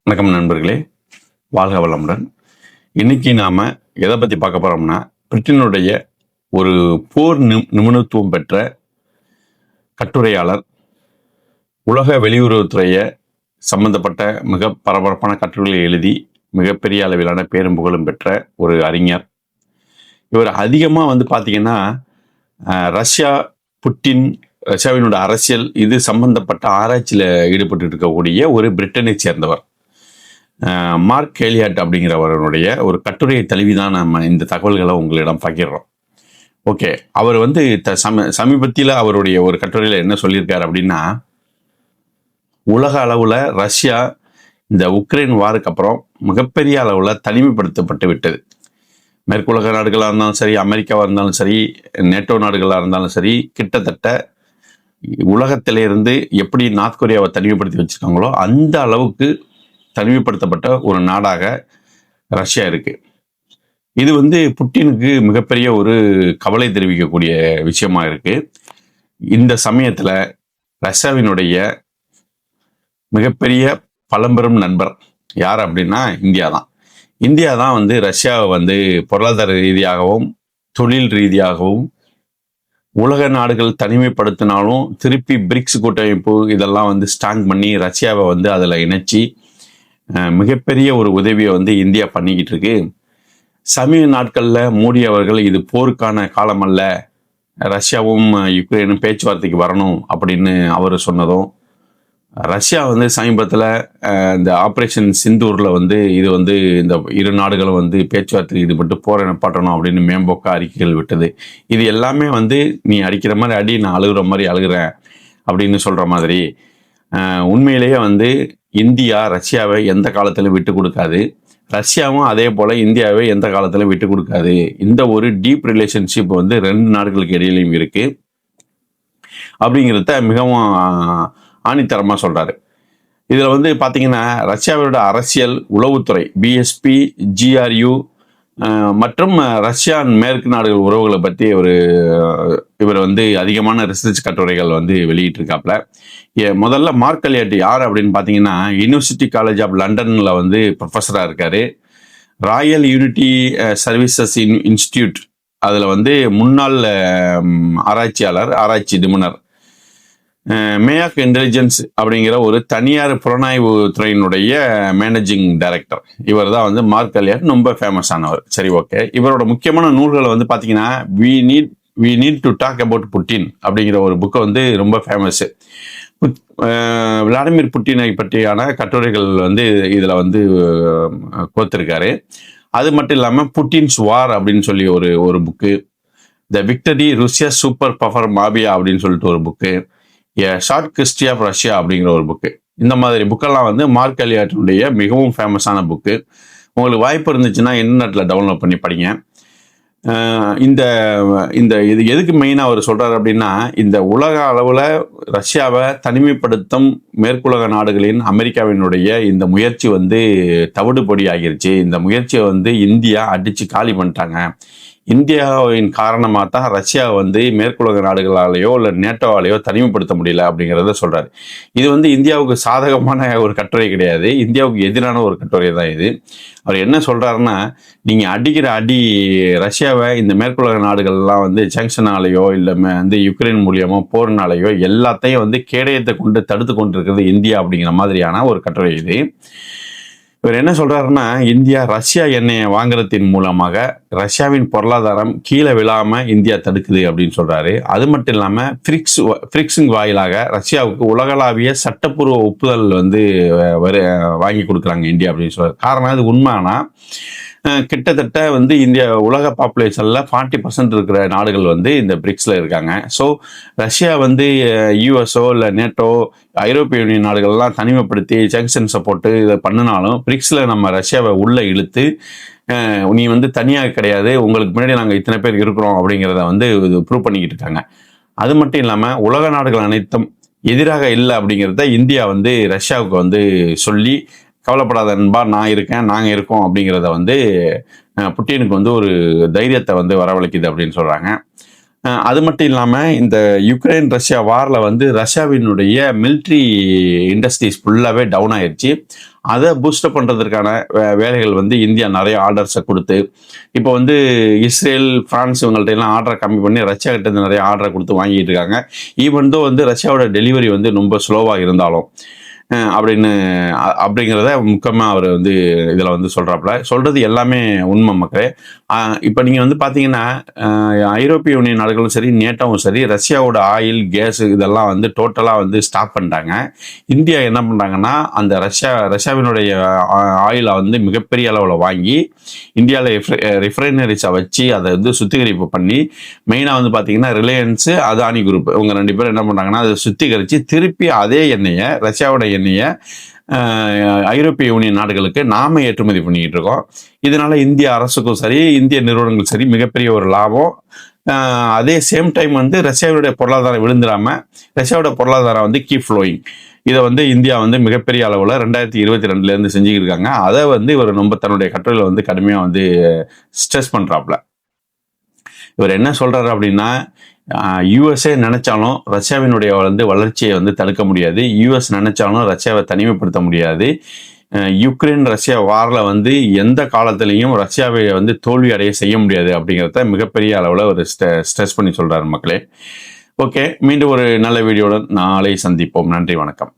வணக்கம் நண்பர்களே, வாழ்க வளமுடன். இன்னைக்கு நாம் எதை பற்றி பார்க்க போகிறோம்னா, பிரிட்டனுடைய ஒரு போர் நிபுணத்துவம் பெற்ற கட்டுரையாளர், உலக வெளியுறவுத்துறையை சம்பந்தப்பட்ட மிக பரபரப்பான கட்டுரைகளை எழுதி மிகப்பெரிய அளவிலான பேரும் புகழும் பெற்ற ஒரு அறிஞர். இவர் அதிகமாக பார்த்தீங்கன்னா ரஷ்யா, புட்டின், ரஷ்யாவினோட அரசியல் இது சம்பந்தப்பட்ட ஆராய்ச்சியில் ஈடுபட்டு இருக்கக்கூடிய ஒரு பிரிட்டனை சேர்ந்தவர். மார்க் எலியட் அப்படிங்கிறவருடைய ஒரு கட்டுரையை தழுவிதான் நம்ம இந்த தகவல்களை உங்களிடம் பகிர்றோம். ஓகே, அவர் சமீபத்தில் அவருடைய ஒரு கட்டுரையில் என்ன சொல்லியிருக்காரு அப்படின்னா, உலக அளவில் ரஷ்யா இந்த உக்ரைன் வாருக்கு அப்புறம் மிகப்பெரிய அளவில் தனிமைப்படுத்தப்பட்டு விட்டது. மேற்குலக நாடுகளாக இருந்தாலும் சரி, அமெரிக்காவாக இருந்தாலும் சரி, நேட்டோ நாடுகளாக இருந்தாலும் சரி, கிட்டத்தட்ட உலகத்திலிருந்து எப்படி நார்த் கொரியாவை தனிமைப்படுத்தி வச்சுருக்காங்களோ அந்த அளவுக்கு தனிமைப்படுத்தப்பட்ட ஒரு நாடாக ரஷ்யா இருக்கு. இது புட்டினுக்கு மிகப்பெரிய ஒரு கவலை தெரிவிக்கக்கூடிய விஷயமா இருக்கு. இந்த சமயத்துல ரஷ்யாவினுடைய மிகப்பெரிய பழம்பெரும் நண்பர் யார் அப்படின்னா இந்தியா தான் ரஷ்யாவை பொருளாதார ரீதியாகவும் தொழில் ரீதியாகவும் உலக நாடுகள் தனிமைப்படுத்தினாலும் திருப்பி பிரிக்ஸ் கூட்டமைப்பு இதெல்லாம் ஸ்ட்ராங் பண்ணி ரஷ்யாவை அதில் இணைச்சி மிகப்பெரிய ஒரு உதவியை இந்தியா பண்ணிக்கிட்டு இருக்கு. சமீப நாட்களில் மோடி அவர்கள் இது போருக்கான காலம் அல்ல, ரஷ்யாவும் யுக்ரைனும் பேச்சுவார்த்தைக்கு வரணும் அப்படின்னு அவர் சொன்னதும், ரஷ்யா சமீபத்தில் இந்த ஆப்ரேஷன் சிந்தூரில் இது இந்த இரு நாடுகளும் பேச்சுவார்த்தைக்கு ஈடுபட்டு போரை நிப்பாட்டணும் அப்படின்னு மேம்போக்க அறிக்கைகள் விட்டது. இது எல்லாமே நீ அடிக்கிற மாதிரி அடி, நான் அழுகிற மாதிரி அழுகிறேன் அப்படின்னு சொல்கிற மாதிரி உண்மையிலேயே இந்தியா ரஷ்யாவை எந்த காலத்திலும் விட்டு கொடுக்காது, ரஷ்யாவும் அதே போல் இந்தியாவை எந்த காலத்திலும் விட்டு கொடுக்காது. இந்த ஒரு டீப் ரிலேஷன்ஷிப் ரெண்டு நாடுகளுக்கு இடையிலையும் இருக்குது அப்படிங்கிறத மிகவும் ஆணித்தரமாக சொல்கிறாரு. இதில் பார்த்தீங்கன்னா ரஷ்யாவோட அரசியல், உளவுத்துறை, பிஎஸ்பி, ஜிஆர்யூ மற்றும் ரஷ்யா மேற்கு நாடுகள் உறவுகளை பற்றி இவர் அதிகமான ரிசர்ச் கட்டுரைகள் வெளியிட்டிருக்காப்புல. முதல்ல மார்க் எலியட் யார் அப்படின்னு பார்த்தீங்கன்னா, யூனிவர்சிட்டி காலேஜ் ஆஃப் லண்டனில் ப்ரொஃபஸராக இருக்கார். ராயல் யூனிட்டி சர்வீசஸ் இன்ஸ்டிடியூட் அதில் முன்னாள் ஆராய்ச்சியாளர், ஆராய்ச்சி நிபுணர். மேயாக் இன்டெலிஜென்ஸ் அப்படிங்கிற ஒரு தனியார் புலனாய்வு துறையினுடைய மேனேஜிங் டைரக்டர். இவர் தான் மார்க் எலியட், ரொம்ப ஃபேமஸ் ஆனவர். சரி, ஓகே. இவரோட முக்கியமான நூல்களை பார்த்தீங்கன்னா we need to talk about Putin அப்படிங்கிற ஒரு புக்கு ரொம்ப ஃபேமஸ். விளாடிமிர் புட்டினை பற்றியான கட்டுரைகள் இதில் கோத்திருக்காரு. அது மட்டும் இல்லாமல் புட்டின்ஸ் வார் அப்படின்னு சொல்லி ஒரு book, the victory Russia super power mafia அப்படின்னு சொல்லிட்டு ஒரு book, short history of Russia அப்படிங்கிற ஒரு புக்கு. இந்த மாதிரி புக்கெல்லாம் மார்க் எலியட்டுடைய மிகவும் ஃபேமஸான புக்கு. உங்களுக்கு வாய்ப்பு இருந்துச்சுன்னா இன்டர்நெட்டில் டவுன்லோட் பண்ணி படிங்க. இது எதுக்கு மெயினாக அவர் சொல்கிறார் அப்படின்னா, இந்த உலக அளவில் ரஷ்யாவை தனிமைப்படுத்தும் மேற்குலக நாடுகளின் அமெரிக்காவினுடைய இந்த முயற்சி தவிடுபொடி ஆகிருச்சு. இந்த முயற்சியை இந்தியா அடித்து காலி பண்ணிட்டாங்க. இந்தியாவின் காரணமாக தான் ரஷ்யா மேற்குலக நாடுகளாலேயோ இல்லை நேட்டோவாலேயோ தனிமைப்படுத்த முடியல அப்படிங்கிறத சொல்கிறார். இது இந்தியாவுக்கு சாதகமான ஒரு கட்டுரை கிடையாது, இந்தியாவுக்கு எதிரான ஒரு கட்டுரை தான் இது. அவர் என்ன சொல்கிறாருன்னா, நீங்கள் அடிக்கிற அடி ரஷ்யாவை இந்த மேற்குலக நாடுகள்லாம் சாங்ஷனாலேயோ இல்லை யுக்ரைன் மூலியமோ போர்னாலேயோ எல்லாத்தையும் கேடயத்தை கொண்டு தடுத்து கொண்டு இருக்கிறது இந்தியா அப்படிங்கிற மாதிரியான ஒரு கட்டுரை இது. இவர் என்ன சொல்றாருன்னா, இந்தியா ரஷ்யா எண்ணெயை வாங்குறதின் மூலமாக ரஷ்யாவின் பொருளாதாரம் கீழே விழாம இந்தியா தடுக்குது அப்படின்னு சொல்றாரு. அது மட்டும் இல்லாம பிரிக்ஸின் வாயிலாக ரஷ்யாவுக்கு உலகளாவிய சட்டப்பூர்வ ஒப்புதல் வாங்கி கொடுக்குறாங்க இந்தியா அப்படின்னு சொல்றாரு. காரணம் இது உண்மைனா, கிட்டத்தட்ட இந்தியா உலக பாப்புலேஷன்ல 40% இருக்கிற நாடுகள் இந்த பிரிக்ஸ்ல இருக்காங்க. ஸோ ரஷ்யா யூஎஸ்ஓ இல்லை நேட்டோ, ஐரோப்பிய யூனியன் நாடுகள்லாம் தனிமைப்படுத்தி சாங்ஷன்ஸை போட்டு இதை பண்ணினாலும் பிரிக்ஸ்ல நம்ம ரஷ்யாவை உள்ள இழுத்து நீ தனியாக கிடையாது, உங்களுக்கு முன்னாடி நாங்கள் இத்தனை பேர் இருக்கிறோம் அப்படிங்கிறத இது ப்ரூவ் பண்ணிக்கிட்டு இருக்காங்க. அது மட்டும் இல்லாமல் உலக நாடுகள் அனைத்தும் எதிராக இல்லை அப்படிங்கிறத இந்தியா ரஷ்யாவுக்கு சொல்லி, கவலைப்படாத நண்பா, நான் இருக்கேன், நாங்கள் இருக்கோம் அப்படிங்கிறத புட்டினுக்கு ஒரு தைரியத்தை வரவழைக்குது அப்படின்னு சொல்கிறாங்க. அது மட்டும் இல்லாமல் இந்த யுக்ரைன் ரஷ்யா வாரில் ரஷ்யாவினுடைய மிலிட்ரி இண்டஸ்ட்ரீஸ் ஃபுல்லாகவே டவுன் ஆயிடுச்சு. அதை பூஸ்டப் பண்ணுறதுக்கான வேலைகள் வந்து இந்தியா நிறைய ஆர்டர்ஸை கொடுத்து, இப்போ வந்து இஸ்ரேல், பிரான்ஸ் இவங்கள்ட்ட எல்லாம் ஆர்டரை கம்மி பண்ணி ரஷ்யா கிட்ட இருந்து நிறைய ஆர்டரை கொடுத்து வாங்கிட்டு இருக்காங்க. ஈவன் தோ வந்து ரஷ்யாவோட டெலிவரி வந்து ரொம்ப ஸ்லோவாக இருந்தாலும் அப்படிங்கிறத முக்கியமாக அவர் வந்து இதில் வந்து சொல்கிறது எல்லாமே உண்மை மக்களே. இப்போ நீங்கள் வந்து பார்த்தீங்கன்னா ஐரோப்பிய யூனியன் நாடுகளும் சரி, நேட்டோவும் சரி, ரஷ்யாவோட ஆயில், கேஸ் இதெல்லாம் வந்து டோட்டலாக வந்து ஸ்டாப் பண்ணிட்டாங்க. இந்தியா என்ன பண்ணுறாங்கன்னா, அந்த ரஷ்யாவினுடைய ஆயிலை வந்து மிகப்பெரிய அளவில் வாங்கி இந்தியாவில் ரிஃபைனரிஸை வச்சு அதை வந்து சுத்திகரிப்பு பண்ணி, மெயினாக வந்து பார்த்தீங்கன்னா ரிலையன்ஸு, அதானி குரூப் இவங்க 2 பேரும் என்ன பண்ணுறாங்கன்னா, அதை சுத்திகரித்து திருப்பி அதே எண்ணெயை, ரஷ்யாவோட எண்ணெயை ஐரோப்பிய யூனியன் நாடுகளுக்கு நாம ஏற்றுமதி பண்ணிக்கிட்டு இருக்கோம். இதனால இந்திய அரசுக்கும் சரி, இந்திய நிறுவனங்களுக்கும் சரி மிகப்பெரிய ஒரு லாபம். அதே சேம் டைம் வந்து ரஷ்யாவுடைய பொருளாதாரம் விழுந்துடாம ரஷ்யாவோட பொருளாதாரம் வந்து கீப் ஃப்ளோயிங். இதை வந்து இந்தியா வந்து மிகப்பெரிய அளவில் 2022 செஞ்சுக்கிட்டு இருக்காங்க. அதை வந்து இவர் ரொம்ப தன்னுடைய கட்டுரையில் வந்து கடுமையாக வந்து ஸ்ட்ரெஸ் பண்ணுறாப்புல. இவர் என்ன சொல்றாரு அப்படின்னா, யூஎஸ்ஏ நினைச்சாலும் ரஷ்யாவினுடைய வந்து வளர்ச்சியை வந்து தடுக்க முடியாது. யூஎஸ் நினைச்சாலும் ரஷ்யாவை தனிமைப்படுத்த முடியாது. யுக்ரைன் ரஷ்யா வாரில் வந்து எந்த காலத்திலையும் ரஷ்யாவை வந்து தோல்வி அடைய செய்ய முடியாது அப்படிங்கிறத மிகப்பெரிய அளவில் ஒரு ஸ்ட்ரெஸ் பண்ணி சொல்றாரு மக்களே. ஓகே, மீண்டும் ஒரு நல்ல வீடியோவுடன் நாளை சந்திப்போம். நன்றி, வணக்கம்.